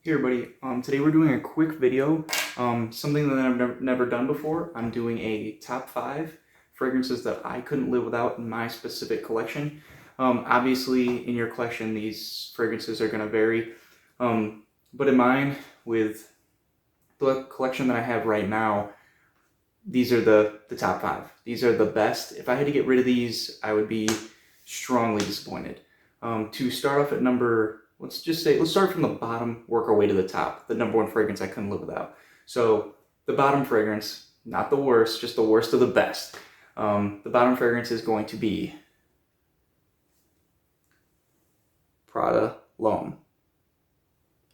Hey everybody, today we're doing a quick video, something that I've never done before. I'm doing a top 5 fragrances that I couldn't live without in my specific collection. Obviously in your collection these fragrances are going to vary, but in mine, with the collection that I have right now, these are the top 5. These are the best. If I had to get rid of these, I would be strongly disappointed. To start off at let's start from the bottom, work our way to the top. The number 1 fragrance I couldn't live without. So the bottom fragrance, not the worst, just the worst of the best. The bottom fragrance is going to be Prada L'Homme.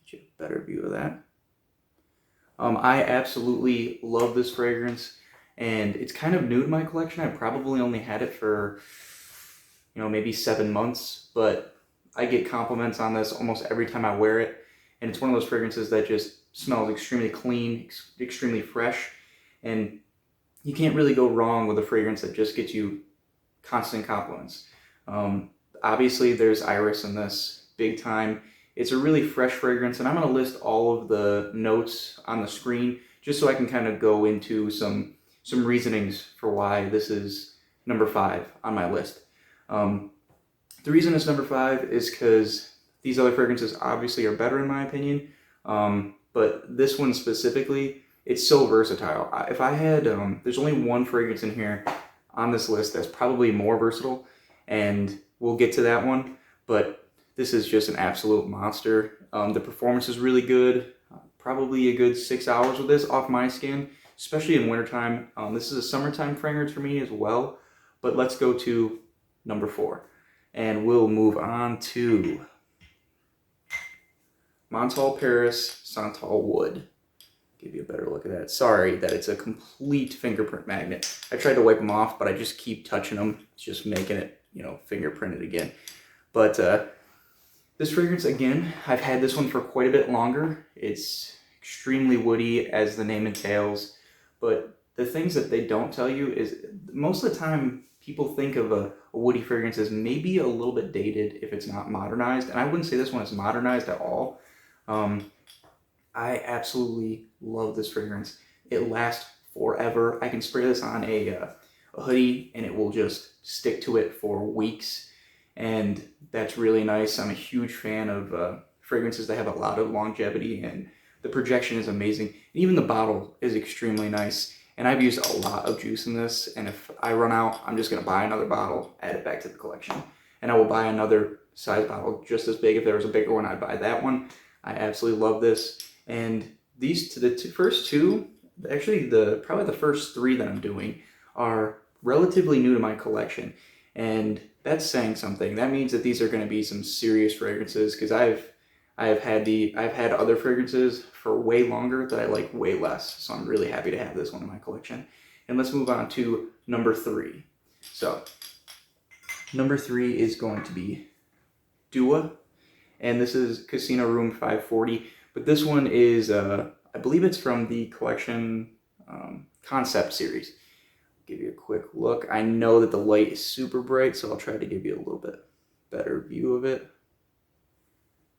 Get you a better view of that. I absolutely love this fragrance, and it's kind of new to my collection. I probably only had it for, maybe 7 months, but I get compliments on this almost every time I wear it. And it's one of those fragrances that just smells extremely clean, extremely fresh, and you can't really go wrong with a fragrance that just gets you constant compliments. Obviously, there's iris in this, big time. It's a really fresh fragrance, and I'm going to list all of the notes on the screen just so I can kind of go into some reasonings for why this is number 5 on my list. The reason it's number 5 is because these other fragrances obviously are better in my opinion, but this one specifically, it's so versatile. If I had, there's only one fragrance in here on this list that's probably more versatile, and we'll get to that one, but this is just an absolute monster. The performance is really good, probably a good 6 hours with this off my skin, especially in wintertime. This is a summertime fragrance for me as well, but let's go to number 4. And we'll move on to Montl Paris Santal Wood. Give you a better look at that. Sorry that it's a complete fingerprint magnet. I tried to wipe them off, but I just keep touching them. It's just making it, fingerprinted again. But this fragrance, again, I've had this one for quite a bit longer. It's extremely woody, as the name entails. But the things that they don't tell you is most of the time people think of a woody fragrance as maybe a little bit dated if it's not modernized. And I wouldn't say this one is modernized at all. I absolutely love this fragrance. It lasts forever. I can spray this on a hoodie and it will just stick to it for weeks. And that's really nice. I'm a huge fan of fragrances that have a lot of longevity, and the projection is amazing. And even the bottle is extremely nice. And I've used a lot of juice in this, and if I run out, I'm just going to buy another bottle, add it back to the collection. And I will buy another size bottle just as big. If there was a bigger one, I'd buy that one. I absolutely love this. And these, first two, actually probably the first 3 that I'm doing are relatively new to my collection. And that's saying something. That means that these are going to be some serious fragrances, because I've had other fragrances for way longer that I like way less. So I'm really happy to have this one in my collection. And let's move on to number 3. So number 3 is going to be Dua, and this is Casino Room 540. But this one is, I believe it's from the collection concept series. Give you a quick look. I know that the light is super bright, so I'll try to give you a little bit better view of it.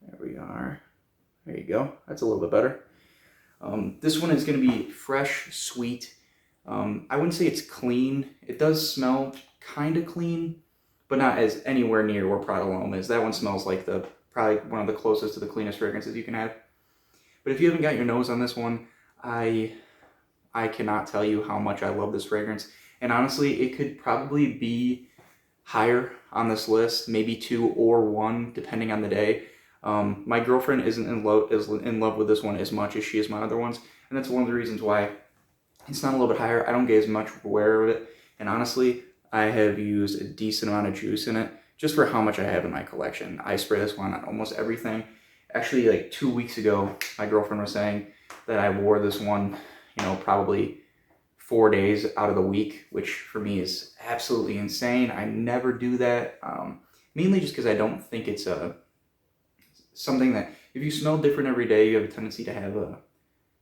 There we are. There you go. That's a little bit better. This one is going to be fresh, sweet. I wouldn't say it's clean. It does smell kind of clean, but not as anywhere near where Prada L'Homme is. That one smells like probably one of the closest to the cleanest fragrances you can have. But if you haven't got your nose on this one, I cannot tell you how much I love this fragrance. And honestly, it could probably be higher on this list, maybe 2 or 1, depending on the day. My girlfriend isn't in love with this one as much as she is my other ones, and that's one of the reasons why it's not a little bit higher. I don't get as much aware of it, and honestly, I have used a decent amount of juice in it just for how much I have in my collection. I spray this one on almost everything. Actually, like 2 weeks ago, my girlfriend was saying that I wore this one, probably 4 days out of the week, which for me is absolutely insane. I never do that, mainly just because I don't think it's something that, if you smell different every day, you have a tendency to have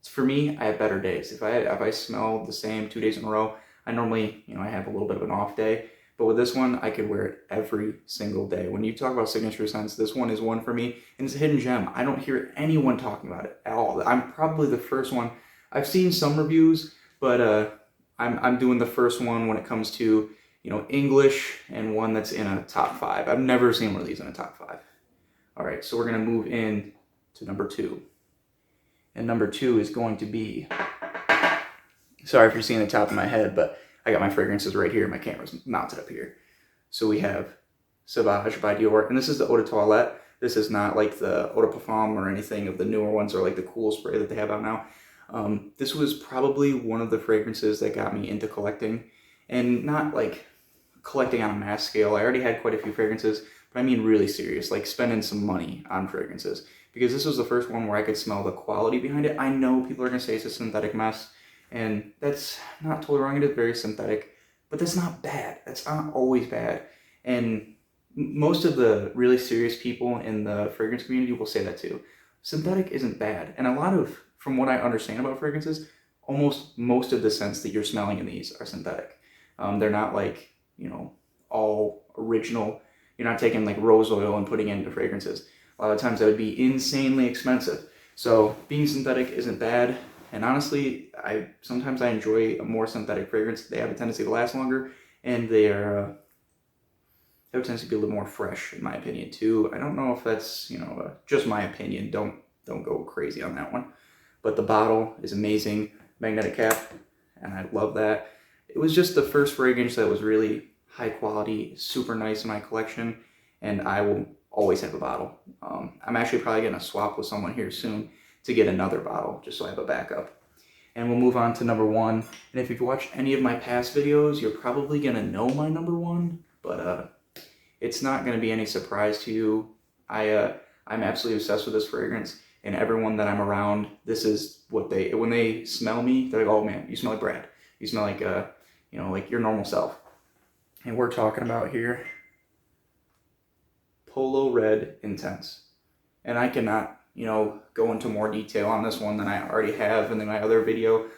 for me, I have better days. If I smell the same 2 days in a row, I normally, I have a little bit of an off day. But with this one, I could wear it every single day. When you talk about signature scents, this one is one for me, and it's a hidden gem. I don't hear anyone talking about it at all. I'm probably the first one. I've seen some reviews, but I'm doing the first one when it comes to, you know, English, and one that's in a top 5. I've never seen one of these in a top 5. All right, so we're gonna move in to number 2. And number 2 is going to be, sorry if you're seeing the top of my head, but I got my fragrances right here. My camera's mounted up here. So we have Sauvage by Dior, and this is the Eau de Toilette. This is not like the Eau de Parfum or anything of the newer ones, or like the cool spray that they have out now. This was probably one of the fragrances that got me into collecting, and not like collecting on a mass scale. I already had quite a few fragrances, but I mean really serious, like spending some money on fragrances, because this was the first one where I could smell the quality behind it. I know people are gonna say it's a synthetic mess, and that's not totally wrong. It is very synthetic, but that's not bad. That's not always bad. And most of the really serious people in the fragrance community will say that too. Synthetic isn't bad. And a lot of, from what I understand about fragrances, almost most of the scents that you're smelling in these are synthetic. They're not like, you know, all original. You're not taking like rose oil and putting it into fragrances. A lot of times that would be insanely expensive. So being synthetic isn't bad. And honestly, sometimes I enjoy a more synthetic fragrance. They have a tendency to last longer, and they have a tendency to be a little more fresh, in my opinion, too. I don't know if that's, you know, just my opinion. Don't go crazy on that one. But the bottle is amazing, magnetic cap, and I love that. It was just the first fragrance that was really high quality, super nice in my collection, and I will always have a bottle. I'm actually probably gonna swap with someone here soon to get another bottle, just so I have a backup. And we'll move on to number 1. And if you've watched any of my past videos, you're probably gonna know my number 1, but it's not gonna be any surprise to you. I'm absolutely obsessed with this fragrance, and everyone that I'm around, this is what when they smell me, they're like, oh man, you smell like Brad. You smell like, you know, like your normal self. And we're talking about here, Polo Red Intense. And I cannot, you know, go into more detail on this one than I already have in my other video.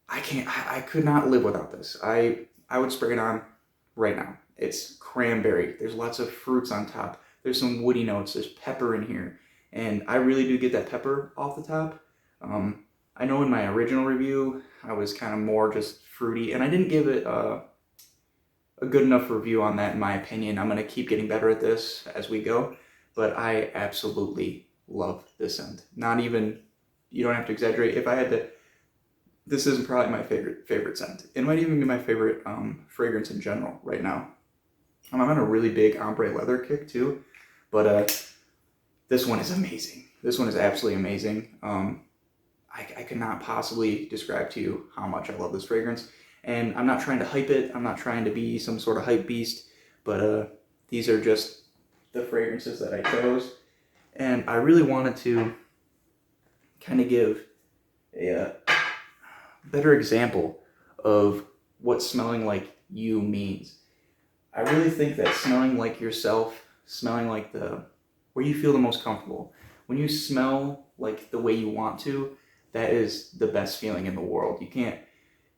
I could not live without this. I would spray it on right now. It's cranberry. There's lots of fruits on top. There's some woody notes. There's pepper in here. And I really do get that pepper off the top. I know in my original review, I was kind of more just fruity, and I didn't give it a good enough review on that, in my opinion. I'm going to keep getting better at this as we go, but I absolutely love this scent. Not even, you don't have to exaggerate. If I had to, this is probably my favorite scent. It might even be my favorite fragrance in general right now. I'm on a really big ombre leather kick too, but this one is amazing. This one is absolutely amazing. I could not possibly describe to you how much I love this fragrance. And I'm not trying to hype it. I'm not trying to be some sort of hype beast, but these are just the fragrances that I chose. And I really wanted to kind of give a better example of what smelling like you means. I really think that smelling like yourself, smelling like where you feel the most comfortable, when you smell like the way you want to, that is the best feeling in the world. You can't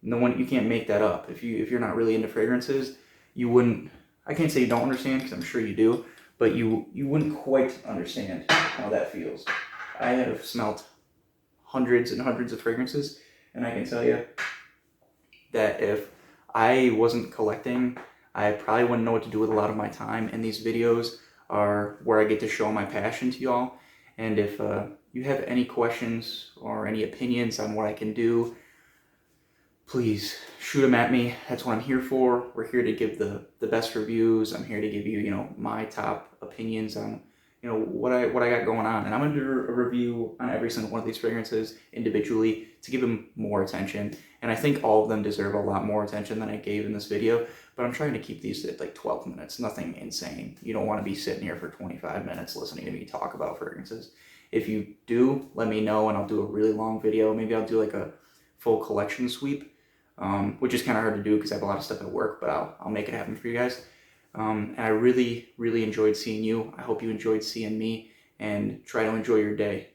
make that up. If you're not really into fragrances, you wouldn't. I can't say you don't understand, because I'm sure you do, but you wouldn't quite understand how that feels. I have smelled hundreds and hundreds of fragrances, and I can tell you that if I wasn't collecting, I probably wouldn't know what to do with a lot of my time, and these videos are where I get to show my passion to y'all. And if you have any questions or any opinions on what I can do, please shoot them at me. That's what I'm here for. We're here to give the best reviews. I'm here to give you, you know, my top opinions on, you know, what I got going on. And I'm going to do a review on every single one of these fragrances individually to give them more attention. And I think all of them deserve a lot more attention than I gave in this video. But I'm trying to keep these at like 12 minutes. Nothing insane. You don't want to be sitting here for 25 minutes listening to me talk about fragrances. If you do, let me know and I'll do a really long video. Maybe I'll do like a full collection sweep, which is kind of hard to do because I have a lot of stuff at work, but I'll make it happen for you guys. And I really, really enjoyed seeing you. I hope you enjoyed seeing me, and try to enjoy your day.